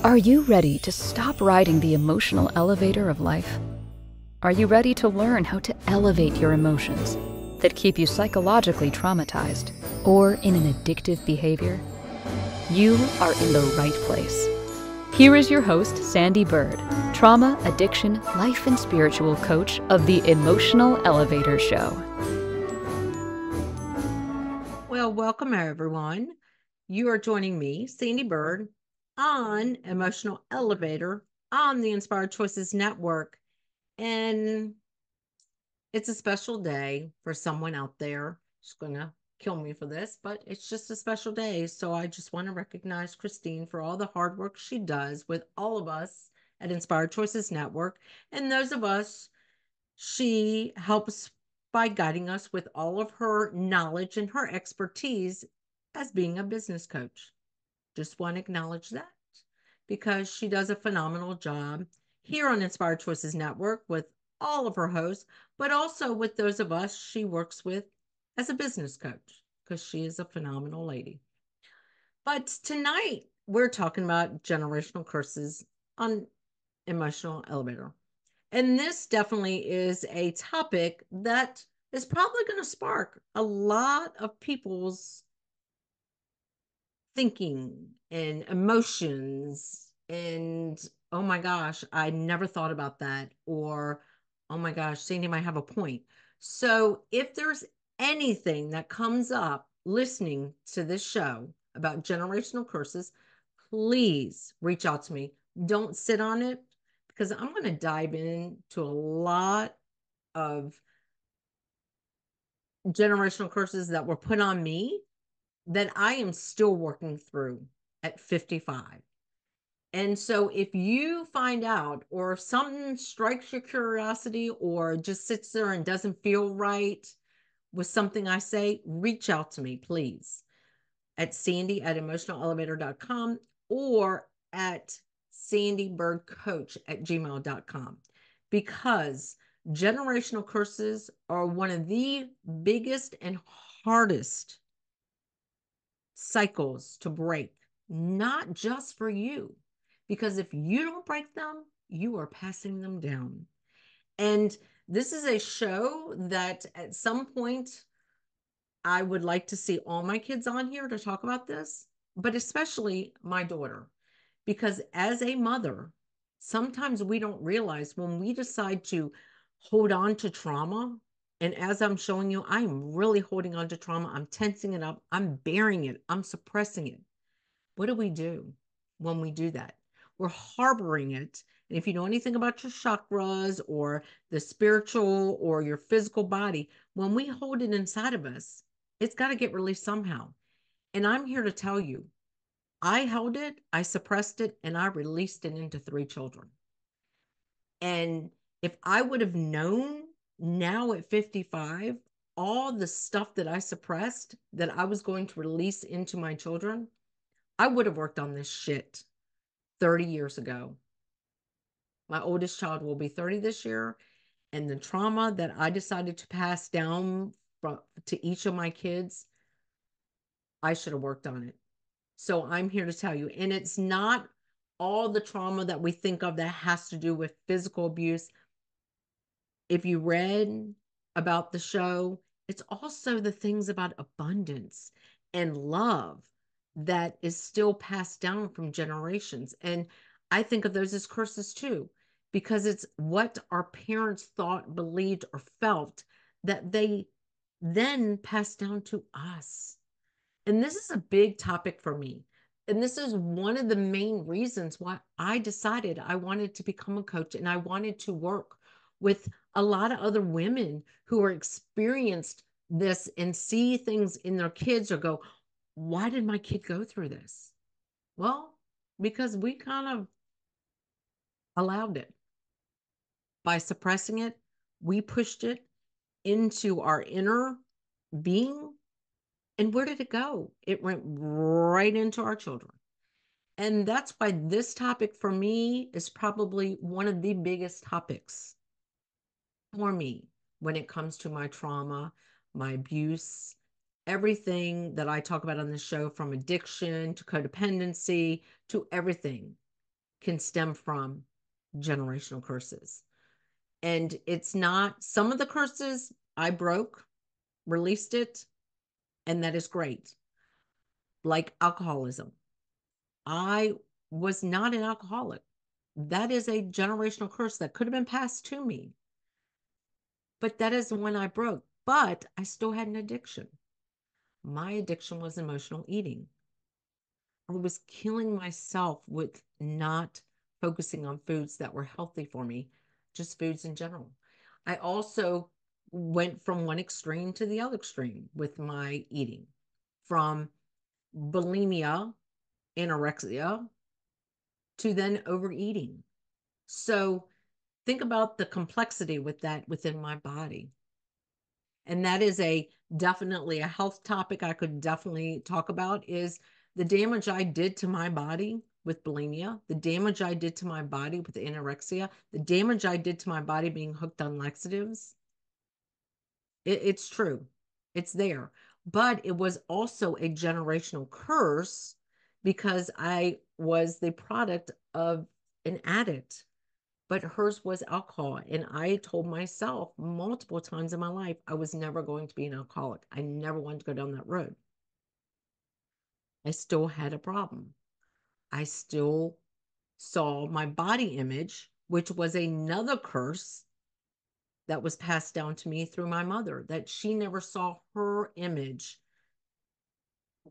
Are you ready to stop riding the emotional elevator of life? Are you ready to learn how to elevate your emotions that keep you psychologically traumatized or in an addictive behavior? You are in the right place. Here is your host, Sandee Byrd, trauma, addiction, life, and spiritual coach of the Emotional Elevator Show. Well, welcome everyone. You are joining me, Sandee Byrd, on Emotional Elevator on the Inspired Choices Network. And it's a special day for someone out there. She's going to kill me for this, but it's just a special day. So I just want to recognize Christine for all the hard work she does with all of us at Inspired Choices Network. And those of us, she helps by guiding us with all of her knowledge and her expertise as being a business coach. Just want to acknowledge that because she does a phenomenal job here on Inspired Choices Network with all of her hosts, but also with those of us she works with as a business coach because she is a phenomenal lady. But tonight we're talking about generational curses on Emotional Elevator. And this definitely is a topic that is probably going to spark a lot of people's thinking and emotions. And oh my gosh, I never thought about that. Or oh my gosh, Sandy might have a point. So if there's anything that comes up listening to this show about generational curses, please reach out to me. Don't sit on it because I'm going to dive into a lot of generational curses that were put on me that I am still working through at 55. And so if you find out, or if something strikes your curiosity or just sits there and doesn't feel right with something I say, reach out to me, please, at sandy@emotionalelevator.com or at sandeebirdcoach@gmail.com, because generational curses are one of the biggest and hardest cycles to break, not just for you, because if you don't break them, you are passing them down. And this is a show that at some point I would like to see all my kids on here to talk about this, but especially my daughter, because as a mother, sometimes we don't realize when we decide to hold on to trauma. And as I'm showing you, I'm really holding on to trauma. I'm tensing it up. I'm bearing it. I'm suppressing it. What do we do when we do that? We're harboring it. And if you know anything about your chakras or the spiritual or your physical body, when we hold it inside of us, it's got to get released somehow. And I'm here to tell you, I held it, I suppressed it, and I released it into 3 children. And if I would have known now at 55, all the stuff that I suppressed that I was going to release into my children, I would have worked on this shit 30 years ago. My oldest child will be 30 this year. And the trauma that I decided to pass down to each of my kids, I should have worked on it. So I'm here to tell you. And it's not all the trauma that we think of that has to do with physical abuse. If you read about the show, it's also the things about abundance and love that is still passed down from generations. And I think of those as curses too, because it's what our parents thought, believed, or felt that they then passed down to us. And this is a big topic for me. And this is one of the main reasons why I decided I wanted to become a coach and I wanted to work with a lot of other women who are experienced this and see things in their kids or go, why did my kid go through this? Well, because we kind of allowed it. By suppressing it, we pushed it into our inner being. And where did it go? It went right into our children. And that's why this topic for me is probably one of the biggest topics for me when it comes to my trauma, my abuse, everything that I talk about on the show, from addiction to codependency to everything. can stem from generational curses. And it's not, some of the curses I broke, released it, and that is great. Like alcoholism. I was not an alcoholic. That is a generational curse that could have been passed to me. But that is the one I broke. But I still had an addiction. My addiction was emotional eating. I was killing myself with not focusing on foods that were healthy for me, just foods in general. I also went from one extreme to the other extreme with my eating, from bulimia, anorexia, to then overeating. So think about the complexity with that within my body. And that is a definitely a health topic I could definitely talk about, is the damage I did to my body with bulimia, the damage I did to my body with anorexia, the damage I did to my body being hooked on laxatives. It's true. It's there. But it was also a generational curse because I was the product of an addict, but hers was alcohol. And I told myself multiple times in my life, I was never going to be an alcoholic. I never wanted to go down that road. I still had a problem. I still saw my body image, which was another curse that was passed down to me through my mother, that she never saw her image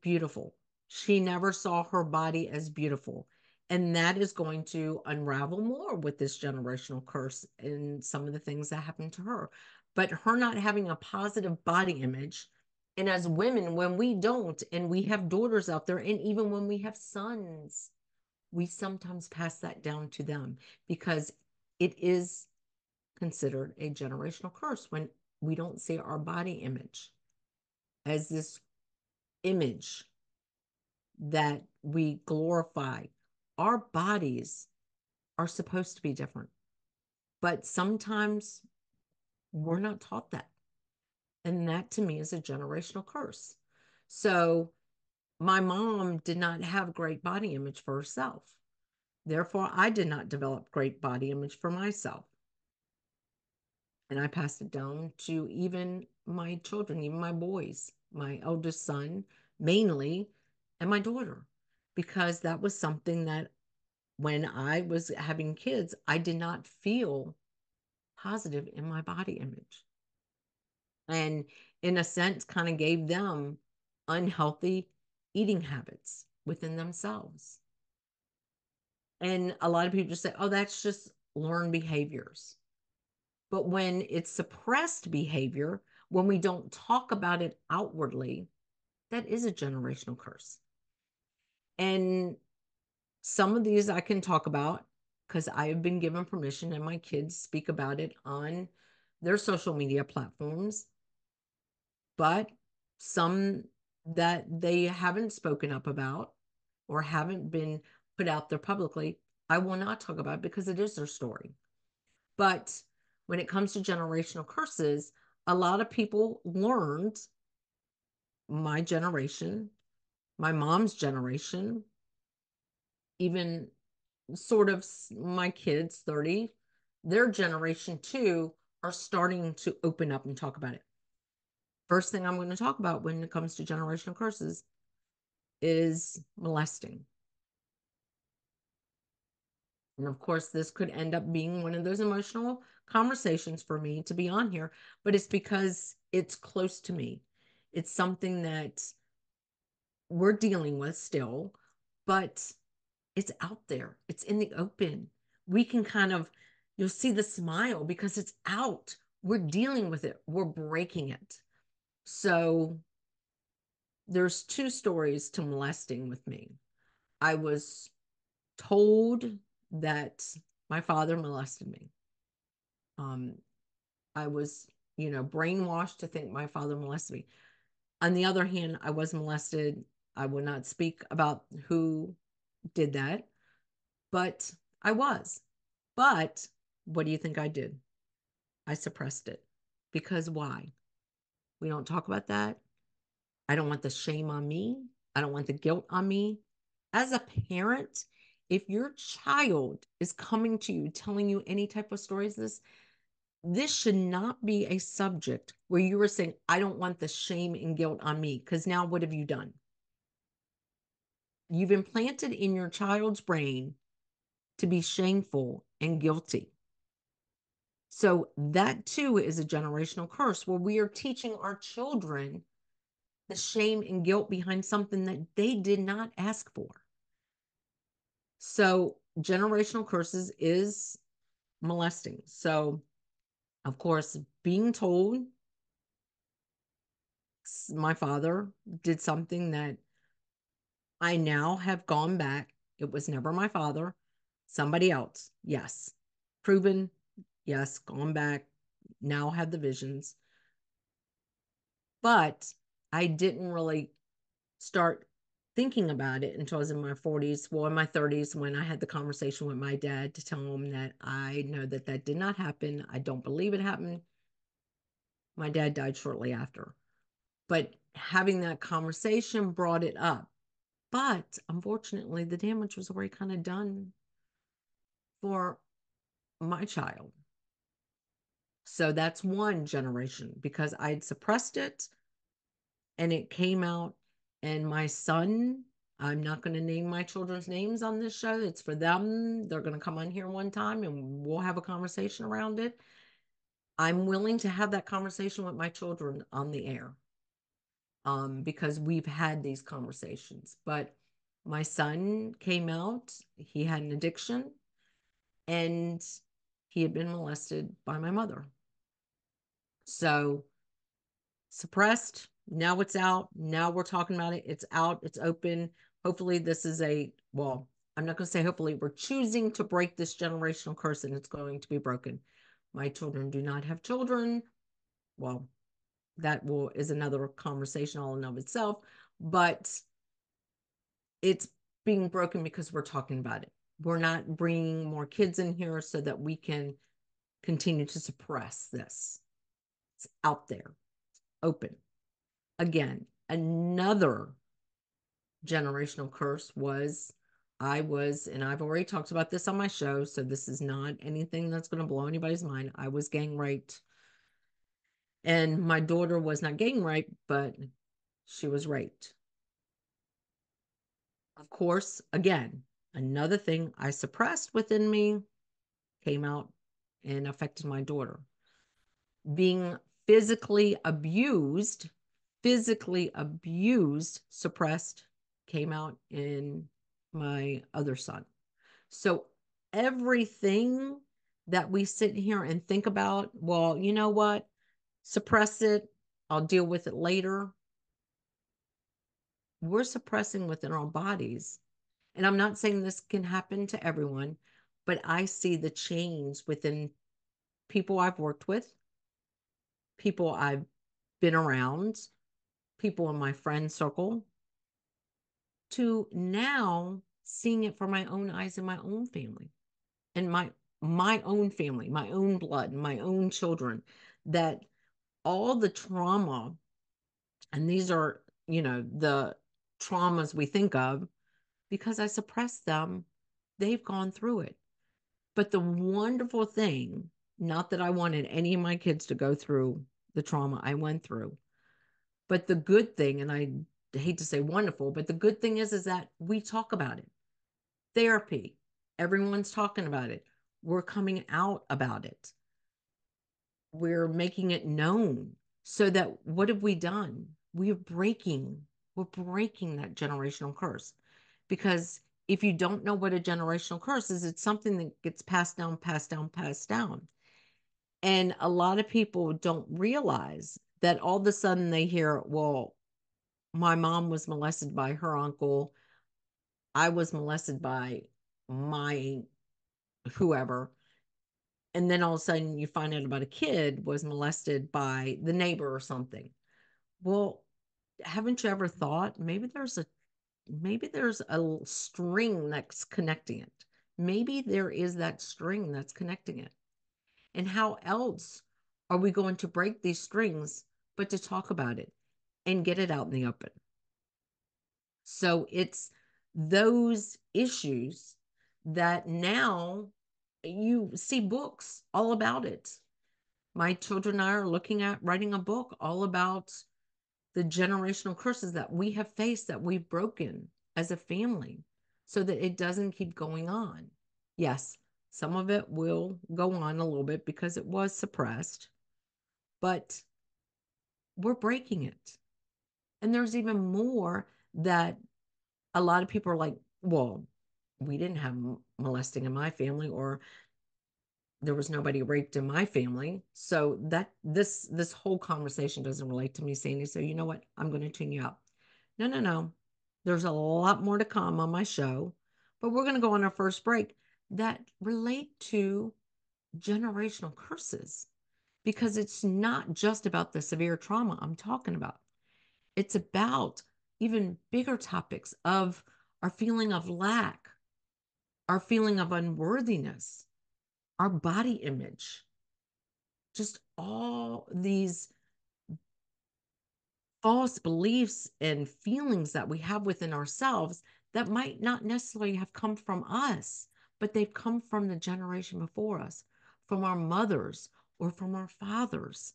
beautiful. She never saw her body as beautiful. And that is going to unravel more with this generational curse and some of the things that happened to her. But her not having a positive body image, and as women, when we don't, and we have daughters out there, and even when we have sons, we sometimes pass that down to them because it is considered a generational curse when we don't see our body image as this image that we glorify. Our bodies are supposed to be different, but sometimes we're not taught that. And that to me is a generational curse. So my mom did not have great body image for herself. Therefore, I did not develop great body image for myself. And I passed it down to even my children, even my boys, my eldest son, mainly, and my daughter, because that was something that when I was having kids, I did not feel positive in my body image. And in a sense, kind of gave them unhealthy eating habits within themselves. And a lot of people just say, oh, that's just learned behaviors. But when it's suppressed behavior, when we don't talk about it outwardly, that is a generational curse. And some of these I can talk about because I have been given permission and my kids speak about it on their social media platforms, but some that they haven't spoken up about or haven't been put out there publicly, I will not talk about because it is their story. But when it comes to generational curses, a lot of people learned, my generation, my mom's generation, even sort of my kids, 30, their generation too, are starting to open up and talk about it. First thing I'm going to talk about when it comes to generational curses is molesting. And of course, this could end up being one of those emotional conversations for me to be on here, but it's because it's close to me. It's something that we're dealing with still, but it's out there. It's in the open. We can kind of, you'll see the smile because it's out. We're dealing with it. We're breaking it. So there's two stories to molesting with me. I was told that my father molested me. Um, I was, brainwashed to think my father molested me. On the other hand, I was molested. I will not speak about who did that, but I was. But what do you think I did? I suppressed it. Because why? We don't talk about that. I don't want the shame on me. I don't want the guilt on me. As a parent, if your child is coming to you telling you any type of stories, this should not be a subject where you were saying, I don't want the shame and guilt on me, because now what have you done? You've implanted in your child's brain to be shameful and guilty. So that too is a generational curse where we are teaching our children the shame and guilt behind something that they did not ask for. So generational curses is molesting. So, of course, being told my father did something that I now have gone back. It was never my father, somebody else. Yes. Proven. Yes. Gone back. Now have the visions. But I didn't really start thinking about it until I was in my 40s, well, in my 30s, when I had the conversation with my dad to tell him that I know that that did not happen. I don't believe it happened. My dad died shortly after. But having that conversation brought it up. But unfortunately, the damage was already kind of done for my child. So that's one generation because I'd suppressed it and it came out. And my son, I'm not going to name my children's names on this show. It's for them. They're going to come on here one time and we'll have a conversation around it. I'm willing to have that conversation with my children on the air because we've had these conversations. But my son came out, he had an addiction, and he had been molested by my mother. So suppressed. Now it's out. Now we're talking about it. It's out. It's open. Hopefully, this is well, I'm not going to say hopefully, we're choosing to break this generational curse and it's going to be broken. My children do not have children. Well, is another conversation all in of itself, but it's being broken because we're talking about it. We're not bringing more kids in here so that we can continue to suppress this. It's out there, open. Again, another generational curse was and I've already talked about this on my show, so this is not anything that's going to blow anybody's mind. I was gang raped. And my daughter was not gang raped, but she was raped. Of course, again, another thing I suppressed within me came out and affected my daughter. Being physically abused, suppressed, came out in my other son. So everything that we sit here and think about, well, you know what? Suppress it. I'll deal with it later. We're suppressing within our bodies. And I'm not saying this can happen to everyone, but I see the change within people I've worked with, people I've been around, people in my friend circle, to now seeing it from my own eyes in my own family and my own family, my own blood, my own children, that all the trauma, and these are, the traumas we think of, because I suppressed them, they've gone through it. But the wonderful thing, not that I wanted any of my kids to go through the trauma I went through, but the good thing, and I hate to say wonderful, but the good thing is that we talk about it. Therapy, everyone's talking about it. We're coming out about it. We're making it known so that what have we done? We're breaking that generational curse. Because if you don't know what a generational curse is, it's something that gets passed down, passed down, passed down. And a lot of people don't realize that all of a sudden they hear, well, my mom was molested by her uncle. I was molested by my whoever. And then all of a sudden you find out about a kid was molested by the neighbor or something. Well, haven't you ever thought maybe there's a string that's connecting it. Maybe there is that string that's connecting it. And how else are we going to break these strings but to talk about it and get it out in the open? So it's those issues that now you see books all about it. My children and I are looking at writing a book all about the generational curses that we have faced, that we've broken as a family, so that it doesn't keep going on. Yes, some of it will go on a little bit because it was suppressed, but we're breaking it. And there's even more that a lot of people are like, well, we didn't have molesting in my family, or there was nobody raped in my family. So that this whole conversation doesn't relate to me, Sandy. So you know what? I'm going to tune you out. No, no, no. There's a lot more to come on my show, but we're going to go on our first break that relate to generational curses, because it's not just about the severe trauma I'm talking about. It's about even bigger topics of our feeling of lack, our feeling of unworthiness, our body image, just all these false beliefs and feelings that we have within ourselves that might not necessarily have come from us, but they've come from the generation before us, from our mothers or from our fathers,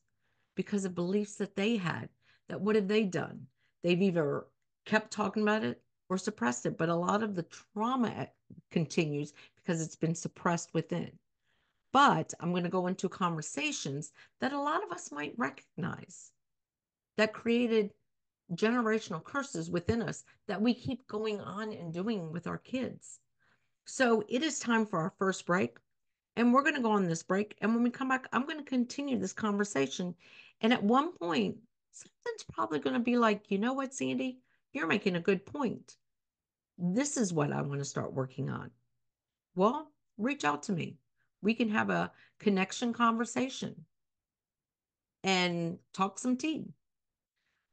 because of beliefs that they had. That what have they done? They've either kept talking about it or suppressed it, but a lot of the trauma continues because it's been suppressed within. But I'm going to go into conversations that a lot of us might recognize that created generational curses within us that we keep going on and doing with our kids. So it is time for our first break. And we're going to go on this break. And when we come back, I'm going to continue this conversation. And at one point, something's probably going to be like, you know what, Sandy? You're making a good point. This is what I want to start working on. Well, reach out to me. We can have a connection conversation and talk some tea.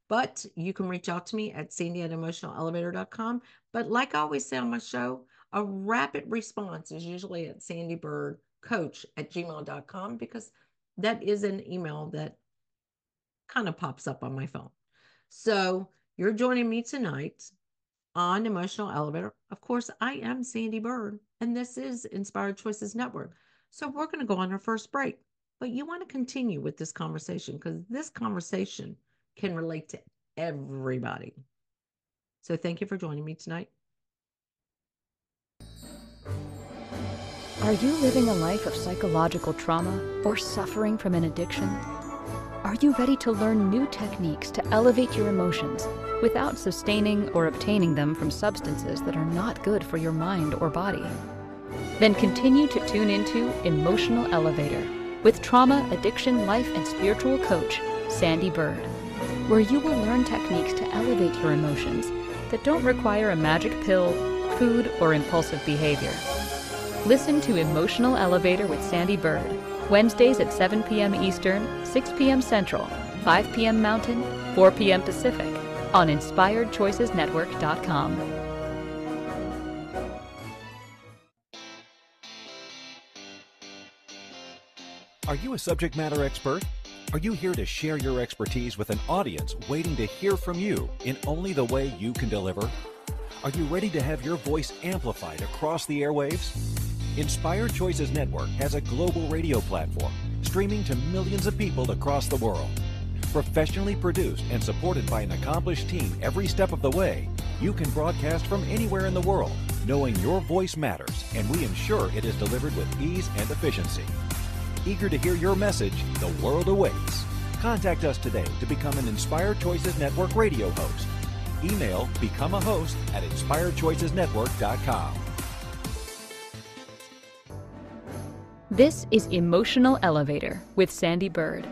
But you can reach out to me at sandy@emotionalelevator.com. But like I always say on my show, a rapid response is usually at sandeebyrdcoach@gmail.com, because that is an email that kind of pops up on my phone. So you're joining me tonight on Emotional Elevator. Of course, I am Sandee Byrd, and this is Inspired Choices Network. So we're going to go on our first break. But you want to continue with this conversation, because this conversation can relate to everybody. So thank you for joining me tonight. Are you living a life of psychological trauma or suffering from an addiction? Are you ready to learn new techniques to elevate your emotions without sustaining or obtaining them from substances that are not good for your mind or body? Then continue to tune into Emotional Elevator with trauma, addiction, life, and spiritual coach, Sandee Byrd, where you will learn techniques to elevate your emotions that don't require a magic pill, food, or impulsive behavior. Listen to Emotional Elevator with Sandee Byrd, Wednesdays at 7 p.m. Eastern, 6 p.m. Central, 5 p.m. Mountain, 4 p.m. Pacific, on InspiredChoicesNetwork.com. Are you a subject matter expert? Are you here to share your expertise with an audience waiting to hear from you in only the way you can deliver? Are you ready to have your voice amplified across the airwaves? Inspired Choices Network has a global radio platform streaming to millions of people across the world. Professionally produced and supported by an accomplished team every step of the way, you can broadcast from anywhere in the world, knowing your voice matters, and we ensure it is delivered with ease and efficiency. Eager to hear your message, the world awaits. Contact us today to become an Inspired Choices Network radio host. Email become a host at inspiredchoicesnetwork.com. This is Emotional Elevator with Sandee Byrd.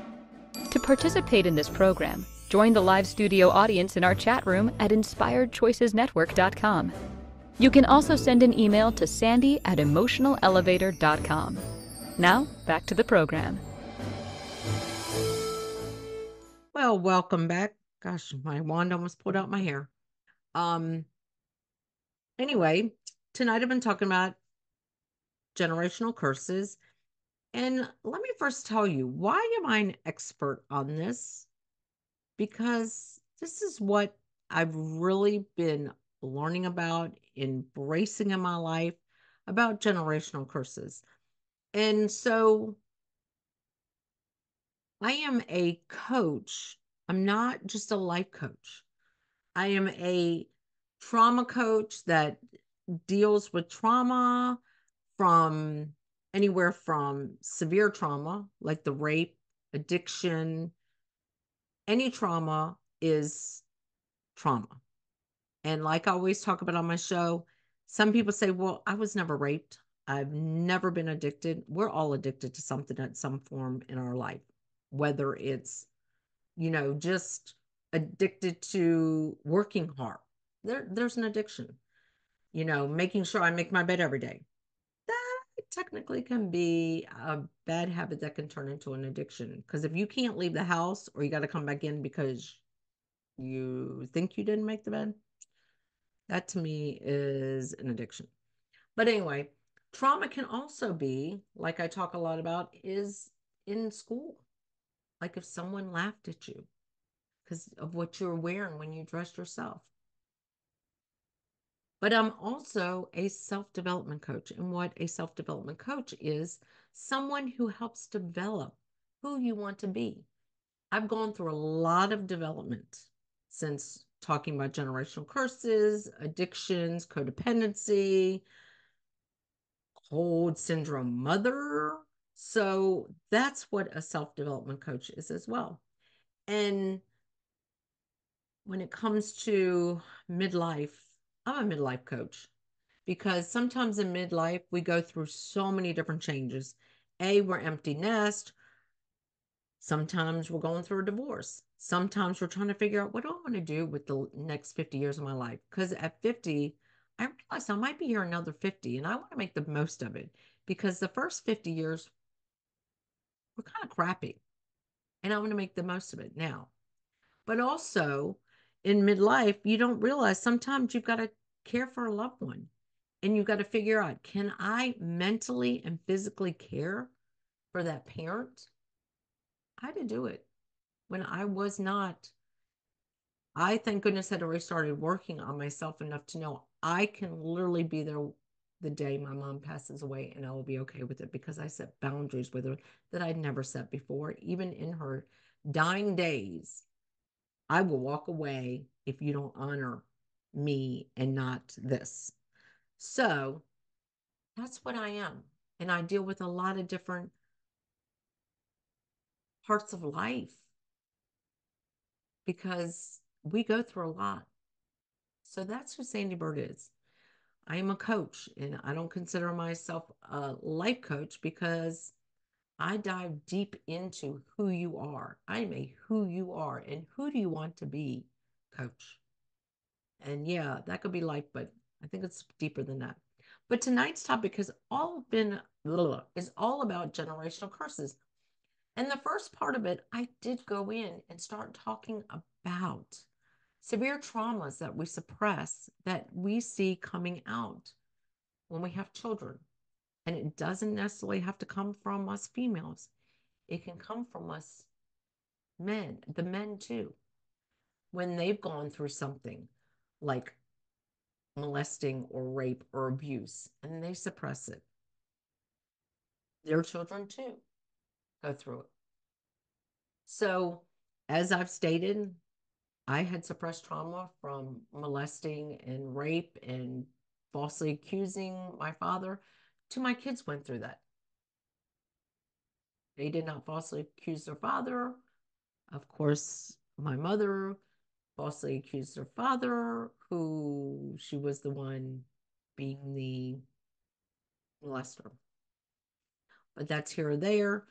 To participate in this program, join the live studio audience in our chat room at inspiredchoicesnetwork.com. You can also send an email to sandy@emotionalelevator.com. Now, back to the program. Well, welcome back. Gosh, my wand almost pulled out my hair. Anyway, tonight I've been talking about generational curses. And let me first tell you, why am I an expert on this? Because this is what I've really been learning about, embracing in my life about generational curses. And so I am a coach. I'm not just a life coach. I am a trauma coach that deals with trauma from anywhere from severe trauma, like the rape, addiction, any trauma is trauma. And like I always talk about on my show, some people say, well, I was never raped. I've never been addicted. We're all addicted to something at some form in our life, whether it's, just addicted to working hard. There's an addiction, making sure I make my bed every day. That technically can be a bad habit that can turn into an addiction. Because if you can't leave the house or you got to come back in because you think you didn't make the bed, that to me is an addiction. But anyway, trauma can also be, like I talk a lot about, is in school. Like if someone laughed at you because of what you're wearing when you dressed yourself. But I'm also a self-development coach. And what a self-development coach is, someone who helps develop who you want to be. I've gone through a lot of development since talking about generational curses, addictions, codependency, cold syndrome mother. So that's what a self-development coach is as well. And when it comes to midlife, I'm a midlife coach because sometimes in midlife we go through so many different changes. We're empty nest. Sometimes we're going through a divorce. Sometimes we're trying to figure out, what do I want to do with the next 50 years of my life? Because at 50, I realize I might be here another 50 and I want to make the most of it because the first 50 years were kind of crappy and I want to make the most of it now. But also in midlife, you don't realize sometimes you've got to care for a loved one and you've got to figure out, can I mentally and physically care for that parent? I had to do it when I was not. I, thank goodness, had already started working on myself enough to know I can literally be there the day my mom passes away and I will be okay with it because I set boundaries with her that I'd never set before. Even in her dying days, I will walk away if you don't honor me and not this. So that's what I am. And I deal with a lot of different parts of life because we go through a lot. So that's who Sandee Byrd is. I am a coach and I don't consider myself a life coach because I dive deep into who you are. I'm a who you are and who do you want to be coach. And yeah, that could be life, but I think it's deeper than that. But tonight's topic has all been is all about generational curses. And the first part of it, I did go in and start talking about severe traumas that we suppress that we see coming out when we have children. And it doesn't necessarily have to come from us females. It can come from us men, the men too, when they've gone through something like molesting or rape or abuse and they suppress it. Their children too go through it. So, as I've stated, I had suppressed trauma from molesting and rape and falsely accusing my father to my kids went through that. They did not falsely accuse their father. Of course, my mother falsely accused her father, who she was the one being the molester. But that's here or there.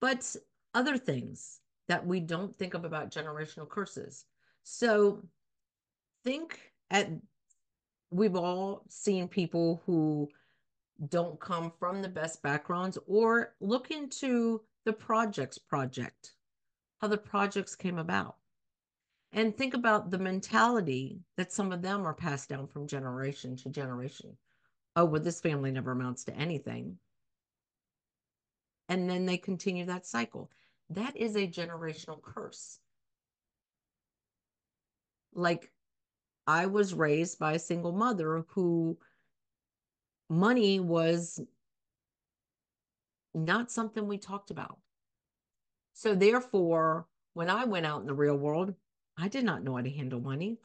But other things that we don't think of about generational curses. So think at, we've all seen people who don't come from the best backgrounds or look into the project, how the projects came about. And think about the mentality that some of them are passed down from generation to generation. Oh, well, this family never amounts to anything. And then they continue that cycle. That is a generational curse. Like I was raised by a single mother who money was not something we talked about. So therefore, when I went out in the real world, I did not know how to handle money.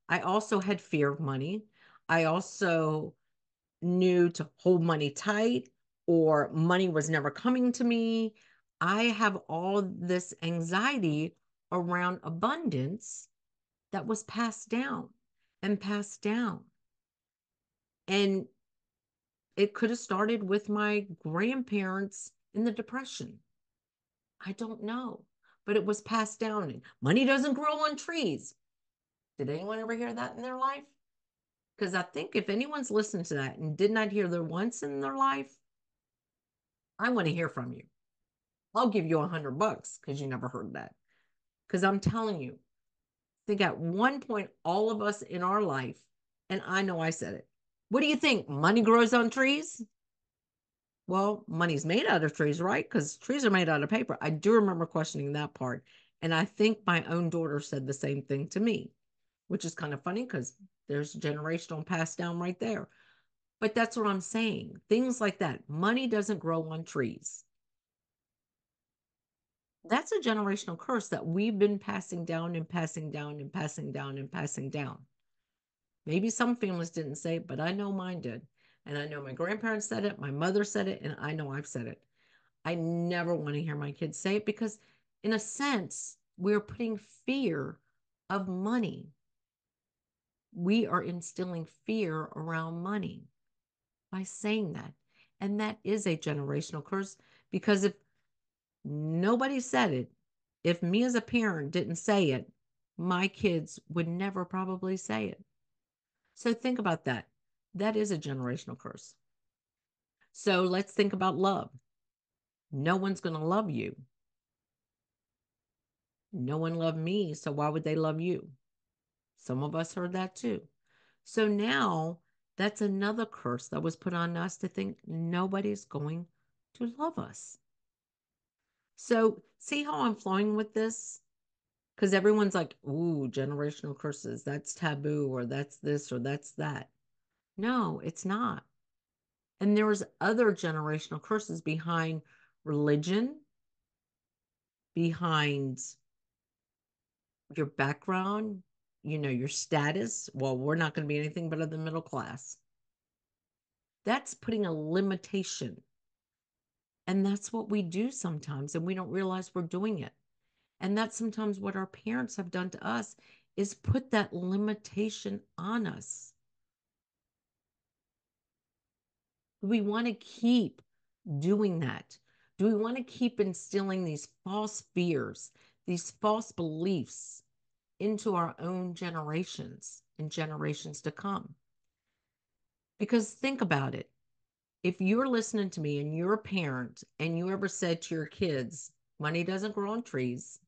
I also had fear of money. I also knew to hold money tight, or money was never coming to me. I have all this anxiety around abundance that was passed down and passed down. And it could have started with my grandparents in the Depression. I don't know, but it was passed down. And money doesn't grow on trees. Did anyone ever hear that in their life? Because I think if anyone's listened to that and did not hear that once in their life, I want to hear from you. I'll give you $100 because you never heard that. Because I'm telling you, I think at one point, all of us in our life, and I know I said it. What do you think? Money grows on trees? Well, money's made out of trees, right? Because trees are made out of paper. I do remember questioning that part. And I think my own daughter said the same thing to me, which is kind of funny because there's generational passed down right there. But that's what I'm saying. Things like that. Money doesn't grow on trees. That's a generational curse that we've been passing down and passing down and passing down and passing down. Maybe some families didn't say it, but I know mine did. And I know my grandparents said it, my mother said it, and I know I've said it. I never want to hear my kids say it because, in a sense, we're putting fear of money. We are instilling fear around money by saying that. And that is a generational curse because if nobody said it, if me as a parent didn't say it, my kids would never probably say it. So think about that. That is a generational curse. So let's think about love. No one's going to love you. No one loved me, so why would they love you? Some of us heard that too. So now that's another curse that was put on us to think nobody's going to love us. So see how I'm flowing with this? Because everyone's like, ooh, generational curses, that's taboo, or that's this, or that's that. No, it's not. And there's other generational curses behind religion, behind your background, your status. Well, we're not going to be anything but of the middle class. That's putting a limitation. And that's what we do sometimes, and we don't realize we're doing it. And that's sometimes what our parents have done to us is put that limitation on us. Do we want to keep doing that? Do we want to keep instilling these false fears, these false beliefs into our own generations and generations to come? Because think about it. If you're listening to me and you're a parent and you ever said to your kids, money doesn't grow on trees,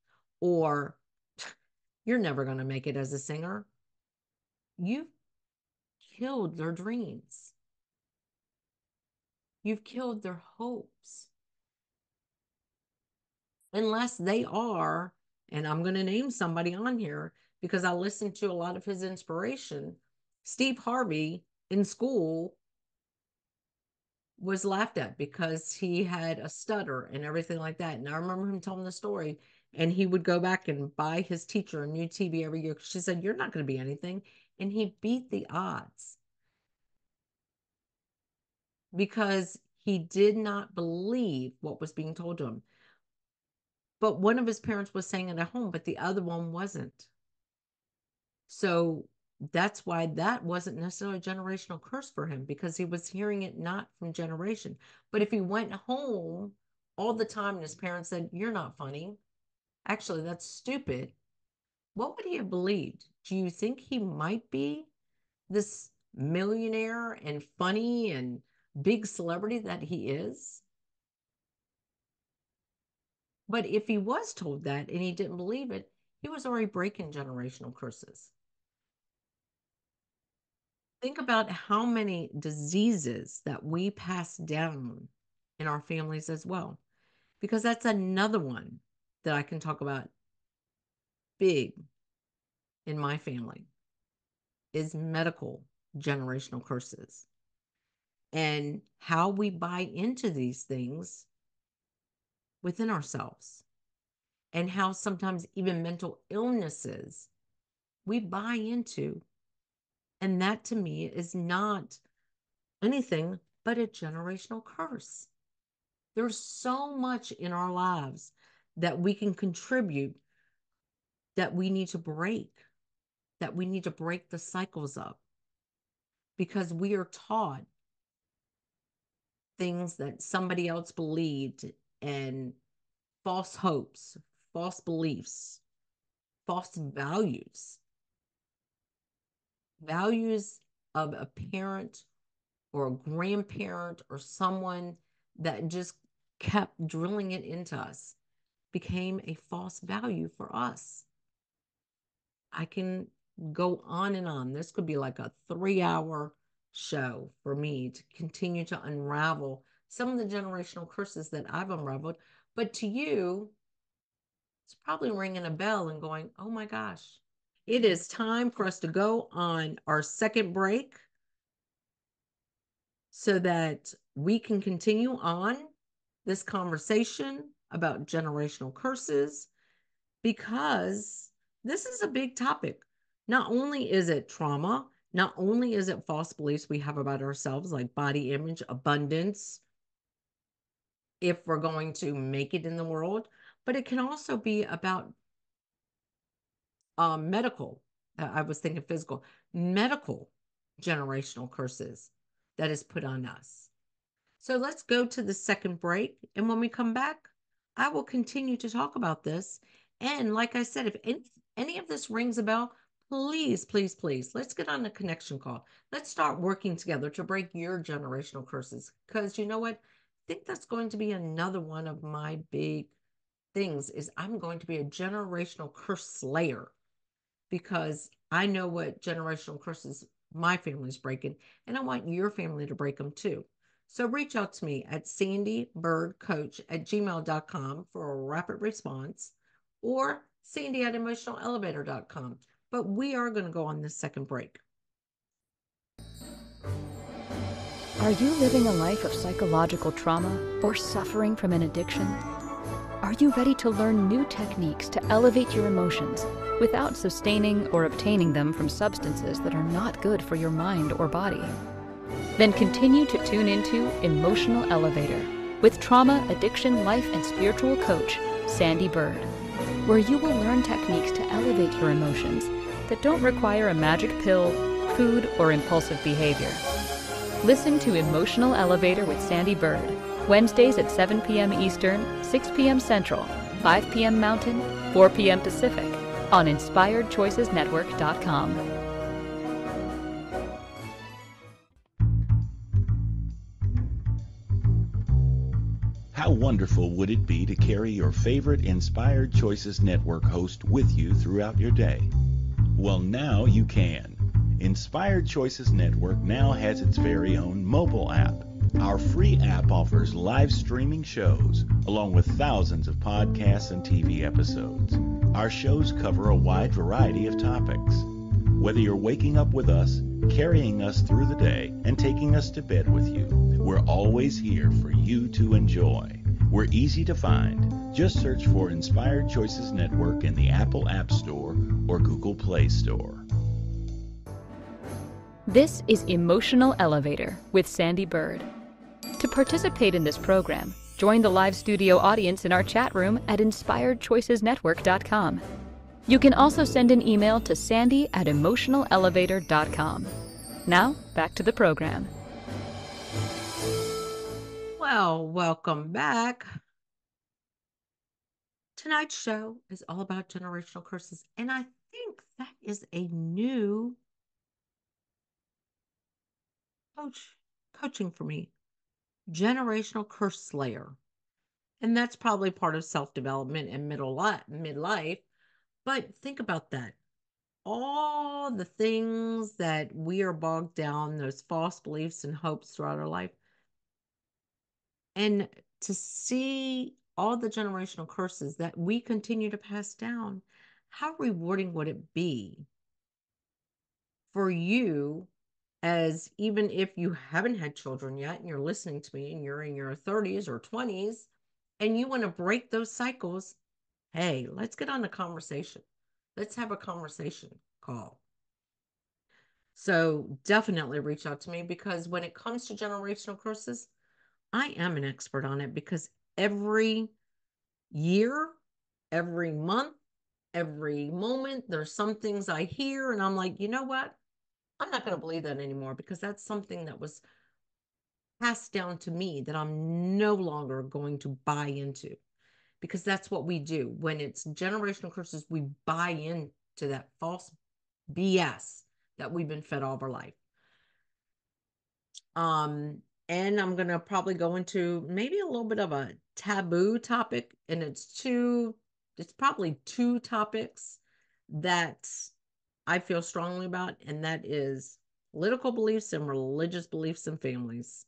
or you're never going to make it as a singer, you've killed their dreams. You've killed their hopes. Unless they are, and I'm going to name somebody on here because I listened to a lot of his inspiration. Steve Harvey in school was laughed at because he had a stutter and everything like that. And I remember him telling the story, and he would go back and buy his teacher a new TV every year. She said, "You're not going to be anything." And he beat the odds because he did not believe what was being told to him. But one of his parents was saying it at home, but the other one wasn't. So that's why that wasn't necessarily a generational curse for him because he was hearing it not from generation. But if he went home all the time and his parents said, "You're not funny. Actually, that's stupid," what would he have believed? Do you think he might be this millionaire and funny and big celebrity that he is? But if he was told that and he didn't believe it, he was already breaking generational curses. Think about how many diseases that we pass down in our families as well, because that's another one that I can talk about big in my family is medical generational curses. and how we buy into these things within ourselves, and how sometimes even mental illnesses we buy into. And that to me is not anything but a generational curse. There's so much in our lives that we can contribute that we need to break, that we need to break the cycles up, because we are taught things that somebody else believed, and false hopes, false beliefs, false values of a parent or a grandparent or someone that just kept drilling it into us became a false value for us. I can go on and on. This could be like a 3-hour show for me to continue to unravel some of the generational curses that I've unraveled. But to you, it's probably ringing a bell and going, oh my gosh. It is time for us to go on our second break so that we can continue on this conversation about generational curses, because this is a big topic. Not only is it trauma, not only is it false beliefs we have about ourselves, like body image, abundance, if we're going to make it in the world, but it can also be about medical. I was thinking physical, medical generational curses that is put on us. So let's go to the second break. And when we come back, I will continue to talk about this. And like I said, if any of this rings a bell, please, please, please, let's get on a connection call. Let's start working together to break your generational curses. Because you know what? I think that's going to be another one of my big things is I'm going to be a generational curse slayer, because I know what generational curses my family's breaking, and I want your family to break them too. So reach out to me at sandeebirdcoach@gmail.com for a rapid response, or sandy@emotionalelevator.com. But we are going to go on this second break. Are you living a life of psychological trauma or suffering from an addiction? Are you ready to learn new techniques to elevate your emotions without sustaining or obtaining them from substances that are not good for your mind or body? Then continue to tune into Emotional Elevator with trauma, addiction, life, and spiritual coach, Sandee Byrd, where you will learn techniques to elevate your emotions that don't require a magic pill, food, or impulsive behavior. Listen to Emotional Elevator with Sandee Byrd, Wednesdays at 7 p.m. Eastern, 6 p.m. Central, 5 p.m. Mountain, 4 p.m. Pacific, on InspiredChoicesNetwork.com. How wonderful would it be to carry your favorite Inspired Choices Network host with you throughout your day? Well, now you can. Inspired Choices Network now has its very own mobile app. Our free app offers live streaming shows, along with thousands of podcasts and TV episodes. Our shows cover a wide variety of topics. Whether you're waking up with us, carrying us through the day, and taking us to bed with you, we're always here for you to enjoy. We're easy to find. Just search for Inspired Choices Network in the Apple App Store or Google Play Store. This is Emotional Elevator with Sandee Byrd. To participate in this program, join the live studio audience in our chat room at InspiredChoicesNetwork.com. You can also send an email to sandy@emotionalelevator.com. Now, back to the program. Well, welcome back. Tonight's show is all about generational curses, and I think that is a new coaching for me. Generational curse slayer. And that's probably part of self-development and midlife. But think about that. All the things that we are bogged down, those false beliefs and hopes throughout our life. And to see all the generational curses that we continue to pass down, how rewarding would it be for you as even if you haven't had children yet and you're listening to me and you're in your 30s or 20s and you want to break those cycles, hey, let's get on the conversation. Let's have a conversation call. So definitely reach out to me, because when it comes to generational curses, I am an expert on it, because every year, every month, every moment, there's some things I hear and I'm like, you know what? I'm not going to believe that anymore, because that's something that was passed down to me that I'm no longer going to buy into, because that's what we do. When it's generational curses, we buy into that false BS that we've been fed all of our life. Um, and I'm gonna probably go into maybe a little bit of a taboo topic, and it's probably two topics that I feel strongly about, and that is political beliefs and religious beliefs in families.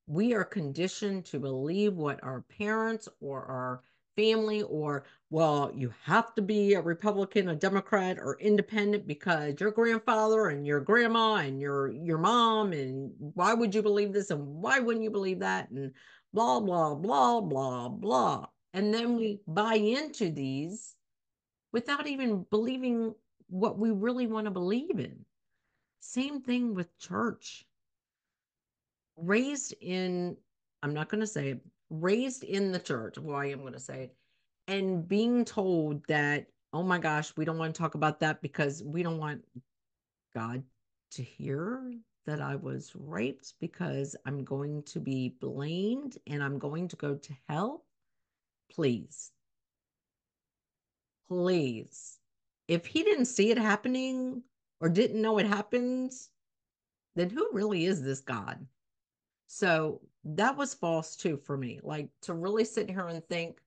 We are conditioned to believe what our parents or our family, or, well, you have to be a Republican, a Democrat, or independent because your grandfather and your grandma and your mom, and why would you believe this and why wouldn't you believe that, and blah blah blah blah blah. And then we buy into these without even believing what we really want to believe in. Same thing with church. Raised in, I'm not going to say it, raised in the church. Well, I am going to say it. And being told that, oh my gosh, we don't want to talk about that because we don't want God to hear that I was raped, because I'm going to be blamed and I'm going to go to hell. Please, please. If he didn't see it happening or didn't know it happened, then who really is this God? So that was false too for me. Like, to really sit here and think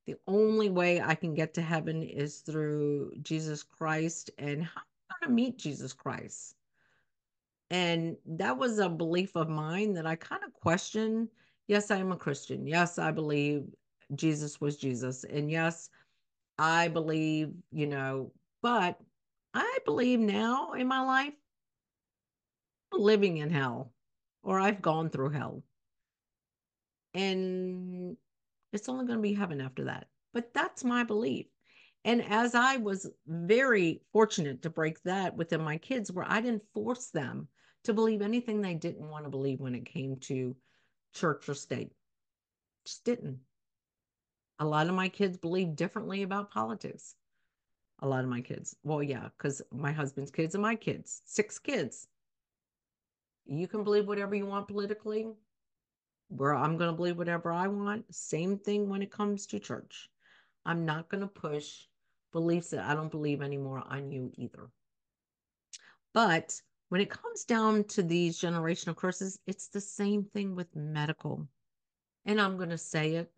the only way I can get to heaven is through Jesus Christ, and how am I going to meet Jesus Christ? And that was a belief of mine that I kind of questioned. Yes, I am a Christian. Yes, I believe Jesus was Jesus. And yes, I believe, but I believe now in my life, I'm living in hell, or I've gone through hell. And it's only going to be heaven after that. But that's my belief. And as I was very fortunate to break that within my kids, where I didn't force them to believe anything they didn't want to believe when it came to church or state. Just didn't. A lot of my kids believe differently about politics. A lot of my kids. Well, yeah, because my husband's kids and my kids, 6 kids. You can believe whatever you want politically, where I'm going to believe whatever I want. Same thing when it comes to church. I'm not going to push beliefs that I don't believe anymore on you either. But when it comes down to these generational curses, it's the same thing with medical. And I'm going to say it.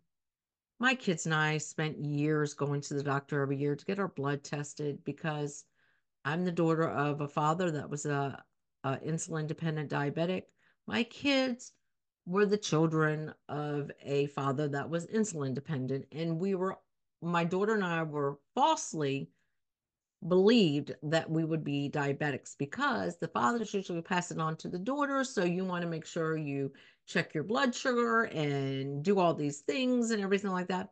My kids and I spent years going to the doctor every year to get our blood tested, because I'm the daughter of a father that was a insulin dependent diabetic. My kids were the children of a father that was insulin dependent. And my daughter and I were falsely believed that we would be diabetics, because the fathers usually pass it on to the daughters. So you want to make sure you check your blood sugar and do all these things and everything like that.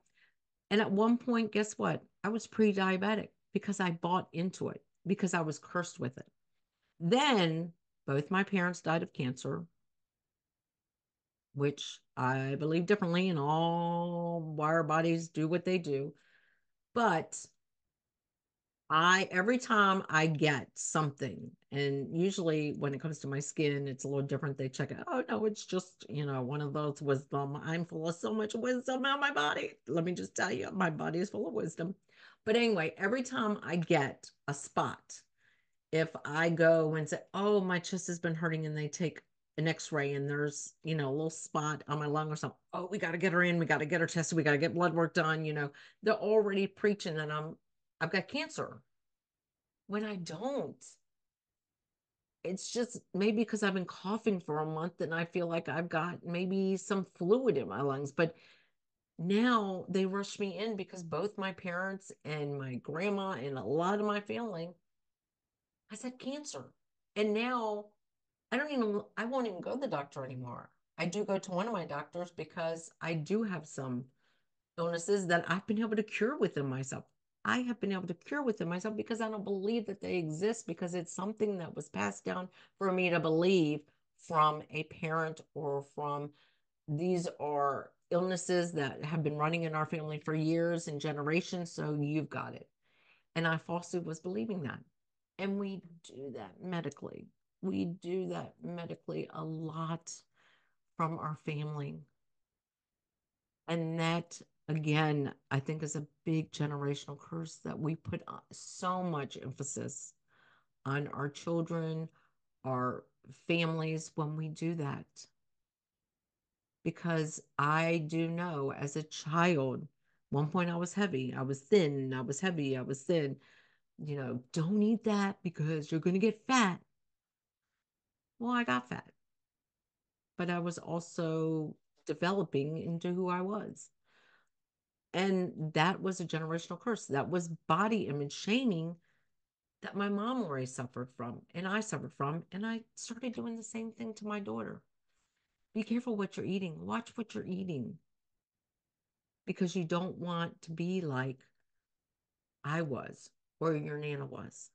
And at one point, guess what? I was pre-diabetic because I bought into it, because I was cursed with it. Then both my parents died of cancer, which I believe differently, and all why our bodies do what they do. But every time I get something, and usually when it comes to my skin, it's a little different. They check it. Oh no, it's just, one of those wisdom. I'm full of so much wisdom on my body. Let me just tell you, my body is full of wisdom. But anyway, every time I get a spot, if I go and say, oh, my chest has been hurting, and they take an x-ray and there's, a little spot on my lung or something. Oh, we got to get her in. We got to get her tested. We got to get blood work done. They're already preaching that I've got cancer, when I don't. It's just maybe because I've been coughing for a month and I feel like I've got maybe some fluid in my lungs. But now they rush me in because both my parents and my grandma and a lot of my family has had cancer. And now I won't even go to the doctor anymore. I do go to one of my doctors because I do have some illnesses that I've been able to cure within myself. I have been able to cure within myself because I don't believe that they exist, because it's something that was passed down for me to believe from a parent, or from, these are illnesses that have been running in our family for years and generations, so you've got it. And I falsely was believing that. And we do that medically. We do that medically a lot from our family. And that, again, I think is a big generational curse, that we put so much emphasis on our children, our families, when we do that. Because I do know, as a child, one point I was heavy, I was thin, I was heavy, I was thin. Don't eat that because you're going to get fat. Well, I got fat, but I was also developing into who I was. And that was a generational curse. That was body image shaming that my mom already suffered from, and I suffered from. And I started doing the same thing to my daughter. Be careful what you're eating. Watch what you're eating, because you don't want to be like I was, or your Nana was.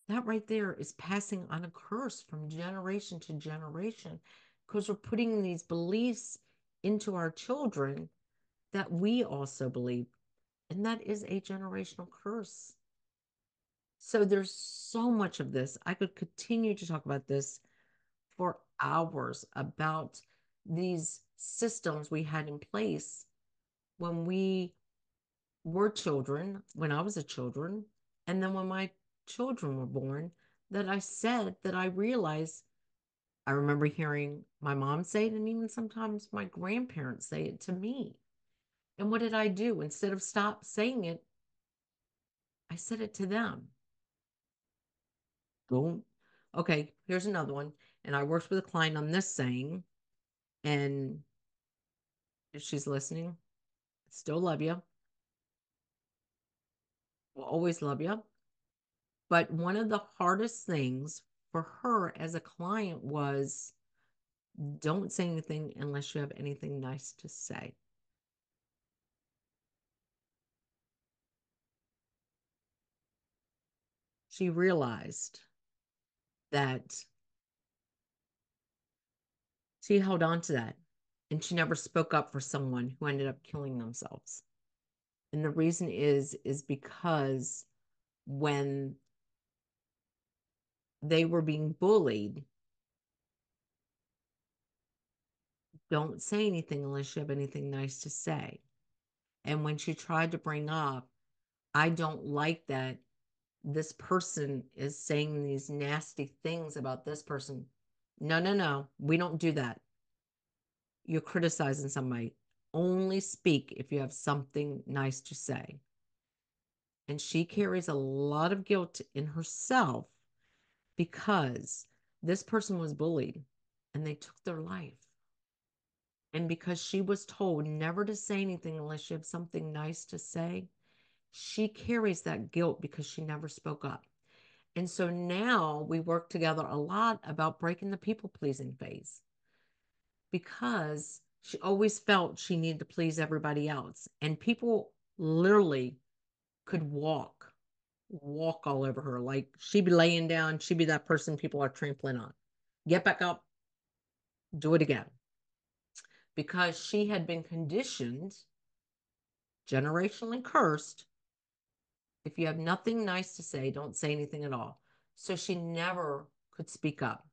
That right there is passing on a curse from generation to generation, because we're putting these beliefs into our children that we also believe. And that is a generational curse. So there's so much of this. I could continue to talk about this for hours, about these systems we had in place when we were children, when I was a children, and then when my children were born, that I said, that I realized. I remember hearing my mom say it, and even sometimes my grandparents say it to me. And what did I do? Instead of stop saying it, I said it to them. Boom. Okay, here's another one. And I worked with a client on this saying, and if she's listening, still love you. Will always love you. But one of the hardest things for her as a client was, don't say anything unless you have anything nice to say. She realized that she held on to that, and she never spoke up for someone who ended up killing themselves. And the reason is because when they were being bullied, don't say anything unless you have anything nice to say. And when she tried to bring up, I don't like that this person is saying these nasty things about this person. No, no, no. We don't do that. You're criticizing somebody. Only speak if you have something nice to say. And she carries a lot of guilt in herself, because this person was bullied and they took their life. And because she was told never to say anything unless you have something nice to say, she carries that guilt because she never spoke up. And so now we work together a lot about breaking the people pleasing phase, because she always felt she needed to please everybody else. And people literally could walk all over her. Like, she'd be laying down, she'd be that person people are trampling on. Get back up, do it again. Because she had been conditioned, generationally cursed. If you have nothing nice to say, don't say anything at all. So she never could speak up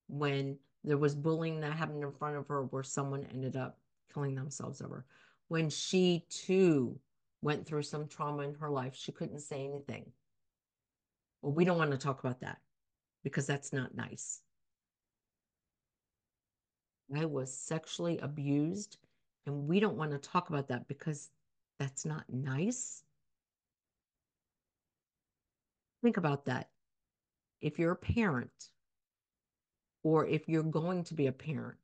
when there was bullying that happened in front of her, where someone ended up killing themselves over. When she too went through some trauma in her life, she couldn't say anything. Well, we don't want to talk about that because that's not nice. I was sexually abused, and we don't want to talk about that because that's not nice. Think about that. If you're a parent, or if you're going to be a parent,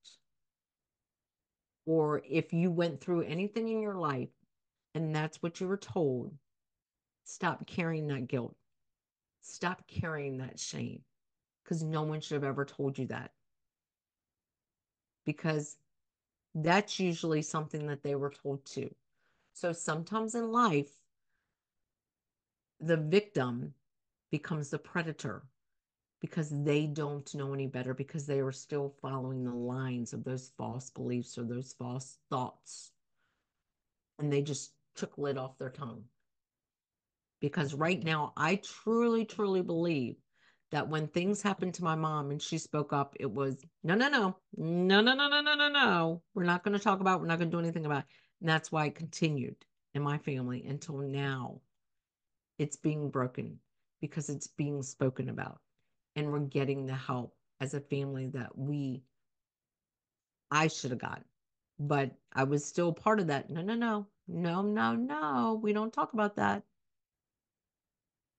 or if you went through anything in your life and that's what you were told, stop carrying that guilt. Stop carrying that shame. because no one should have ever told you that. Because that's usually something that they were told too. So sometimes in life, the victim becomes the predator because they don't know any better, because they are still following the lines of those false beliefs or those false thoughts. And they just took lid off their tongue. Because right now, I truly, truly believe that when things happened to my mom and she spoke up, it was, no, no, no, no, no, no, no, no, no, no. We're not going to talk about it. We're not going to do anything about it. And that's why it continued in my family until now. It's being broken because it's being spoken about. And we're getting the help as a family that I should have got. But I was still part of that. No, no, no, no, no, no. We don't talk about that.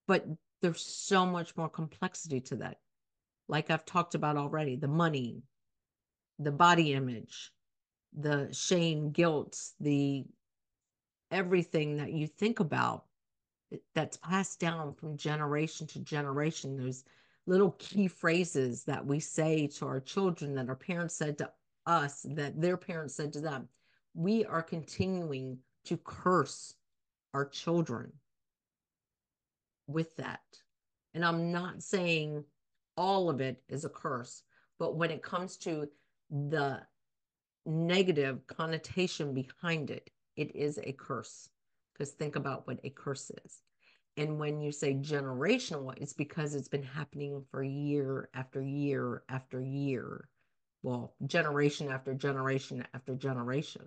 But there's so much more complexity to that. Like I've talked about already, the money, the body image, the shame, guilt, the everything that you think about that's passed down from generation to generation. Those little key phrases that we say to our children that our parents said to us, that their parents said to them. We are continuing to curse our children with that. And I'm not saying all of it is a curse, but when it comes to the negative connotation behind it, it is a curse. Because think about what a curse is. And when you say generational, it's because it's been happening for year after year after year. Well, generation after generation after generation.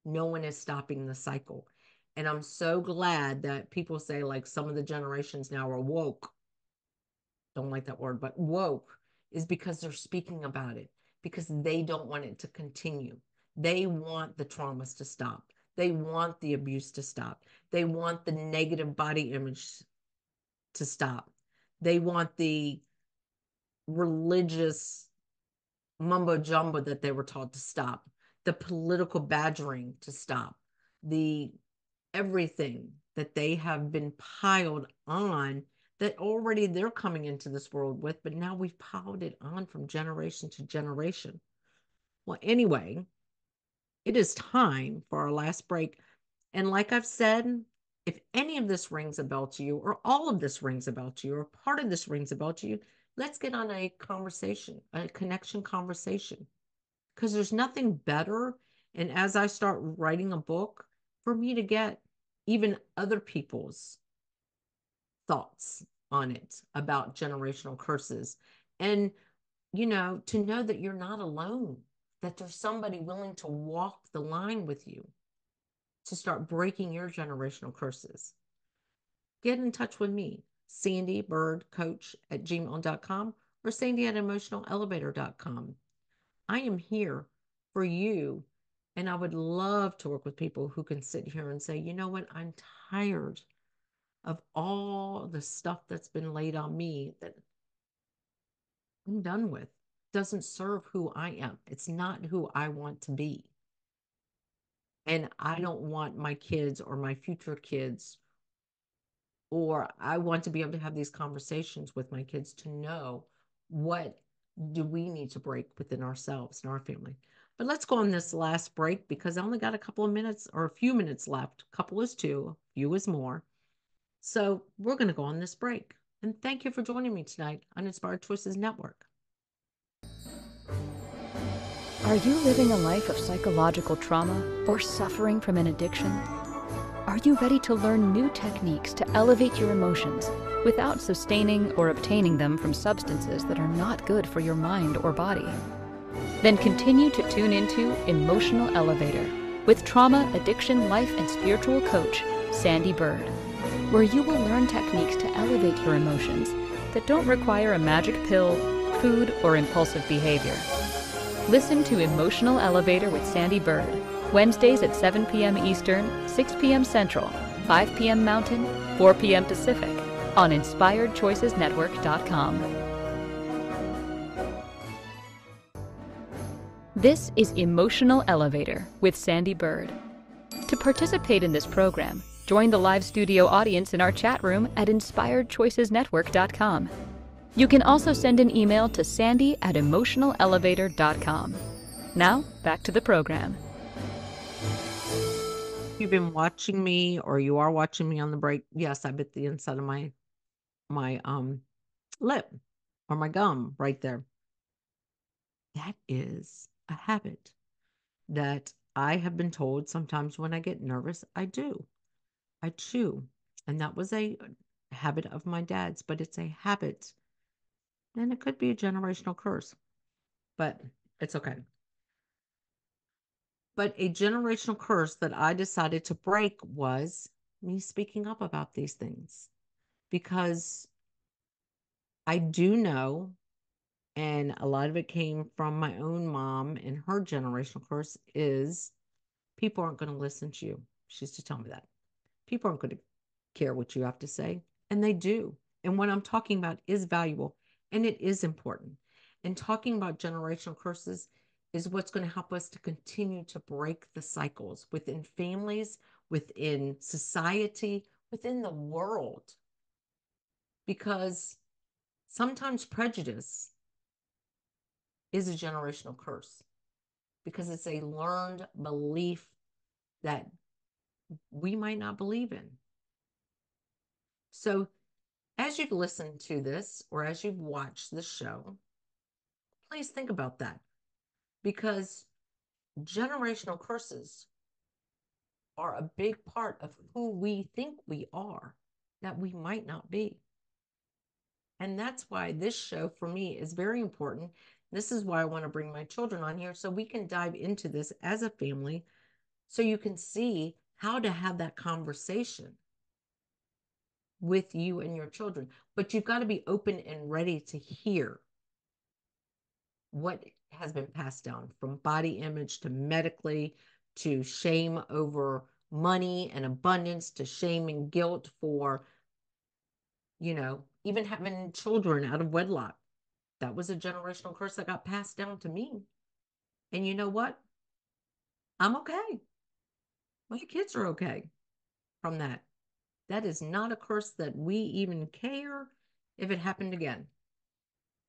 No one is stopping the cycle. And I'm so glad that people say, like, some of the generations now are woke. Don't like that word, but woke is because they're speaking about it, because they don't want it to continue. They want the traumas to stop. They want the abuse to stop. They want the negative body image to stop. They want the religious mumbo jumbo that they were taught to stop. The political badgering to stop. The everything that they have been piled on that already they're coming into this world with, but now we've piled it on from generation to generation. Well, anyway, it is time for our last break. And like I've said, if any of this rings a bell to you, or all of this rings a bell to you, or part of this rings a bell to you, let's get on a conversation, a connection conversation. Because there's nothing better. And as I start writing a book, for me to get even other people's thoughts on it about generational curses. And, you know, to know that you're not alone, that there's somebody willing to walk the line with you to start breaking your generational curses. Get in touch with me, Sandee Byrd Coach at gmail.com or Sandee at emotionalelevator.com. I am here for you. And I would love to work with people who can sit here and say, you know what, I'm tired of all the stuff that's been laid on me that I'm done with. It doesn't serve who I am. It's not who I want to be. And I don't want my kids or my future kids, or I want to be able to have these conversations with my kids to know what do we need to break within ourselves and our family. But let's go on this last break because I only got a couple of minutes or a few minutes left. A couple is two, a few is more. So we're going to go on this break. And thank you for joining me tonight on Inspired Choices Network. Are you living a life of psychological trauma or suffering from an addiction? Are you ready to learn new techniques to elevate your emotions without sustaining or obtaining them from substances that are not good for your mind or body? Then continue to tune into Emotional Elevator with trauma, addiction, life, and spiritual coach, Sandee Byrd, where you will learn techniques to elevate your emotions that don't require a magic pill, food, or impulsive behavior. Listen to Emotional Elevator with Sandee Byrd, Wednesdays at 7 p.m. Eastern, 6 p.m. Central, 5 p.m. Mountain, 4 p.m. Pacific, on InspiredChoicesNetwork.com. This is Emotional Elevator with Sandee Byrd. To participate in this program, join the live studio audience in our chat room at InspiredChoicesNetwork.com. You can also send an email to Sandee@emotionalelevator.com. Now, back to the program. You've been watching me, or you are watching me on the break. Yes, I bit the inside of my lip or my gum right there. That is a habit that I have been told sometimes when I get nervous, I do. I chew. And that was a habit of my dad's, but it's a habit. And it could be a generational curse, but it's okay. But a generational curse that I decided to break was me speaking up about these things, because I do know, and a lot of it came from my own mom, and her generational curse is people aren't going to listen to you. She used to tell me that. People aren't going to care what you have to say, and they do. And what I'm talking about is valuable, and it is important. And talking about generational curses is what's going to help us to continue to break the cycles within families, within society, within the world. Because sometimes prejudice is a generational curse, because it's a learned belief that we might not believe in. So as you've listened to this, or as you've watched the show, please think about that, because generational curses are a big part of who we think we are, that we might not be. And that's why this show for me is very important. This is why I want to bring my children on here, so we can dive into this as a family, so you can see how to have that conversation with you and your children. But you've got to be open and ready to hear what has been passed down, from body image to medically, to shame over money and abundance, to shame and guilt for, even having children out of wedlock. That was a generational curse that got passed down to me. And you know what? I'm okay. My kids are okay from that. That is not a curse that we even care if it happened again.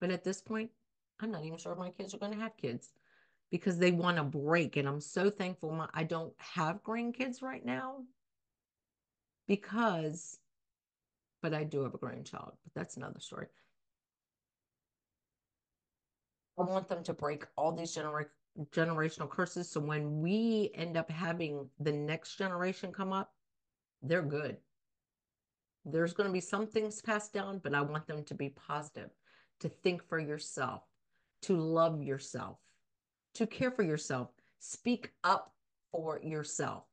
But at this point, I'm not even sure if my kids are going to have kids, because they want to break. And I'm so thankful I don't have grandkids right now, but I do have a grandchild, but that's another story. I want them to break all these generational curses, so when we end up having the next generation come up, they're good. There's going to be some things passed down, but I want them to be positive, to think for yourself, to love yourself, to care for yourself, speak up for yourself.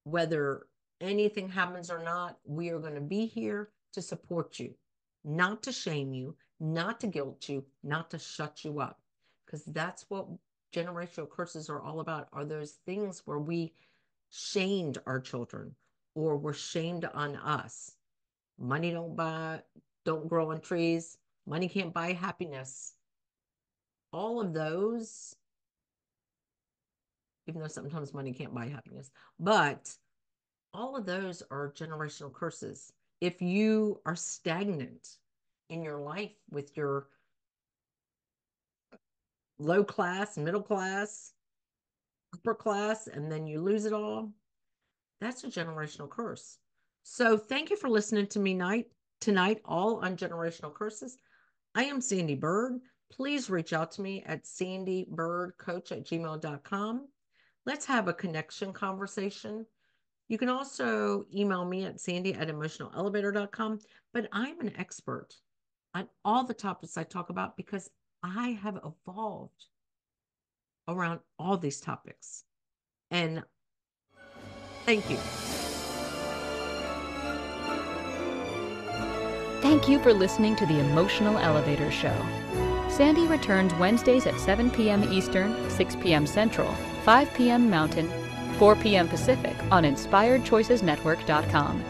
Whether anything happens or not, we are going to be here to support you, not to shame you, not to guilt you, not to shut you up. Because that's what generational curses are all about, are those things where we shamed our children, or were shamed on us. Money don't grow on trees. Money can't buy happiness. All of those, even though sometimes money can't buy happiness, but all of those are generational curses. If you are stagnant in your life with your low class, middle class, upper class, and then you lose it all, that's a generational curse. So thank you for listening to me tonight, all on generational curses. I am Sandee Byrd. Please reach out to me at sandeebirdcoach@gmail.com. Let's have a connection conversation. You can also email me at Sandee@emotionalelevator.com, but I'm an expert on all the topics I talk about, because I have evolved around all these topics. And thank you. Thank you for listening to the Emotional Elevator Show. Sandee returns Wednesdays at 7 p.m. Eastern, 6 p.m. Central, 5 p.m. Mountain, 4 p.m. Pacific on InspiredChoicesNetwork.com.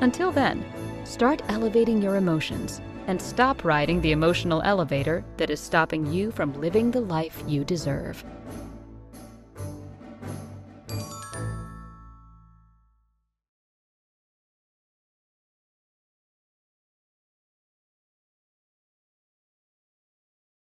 Until then, start elevating your emotions and stop riding the emotional elevator that is stopping you from living the life you deserve.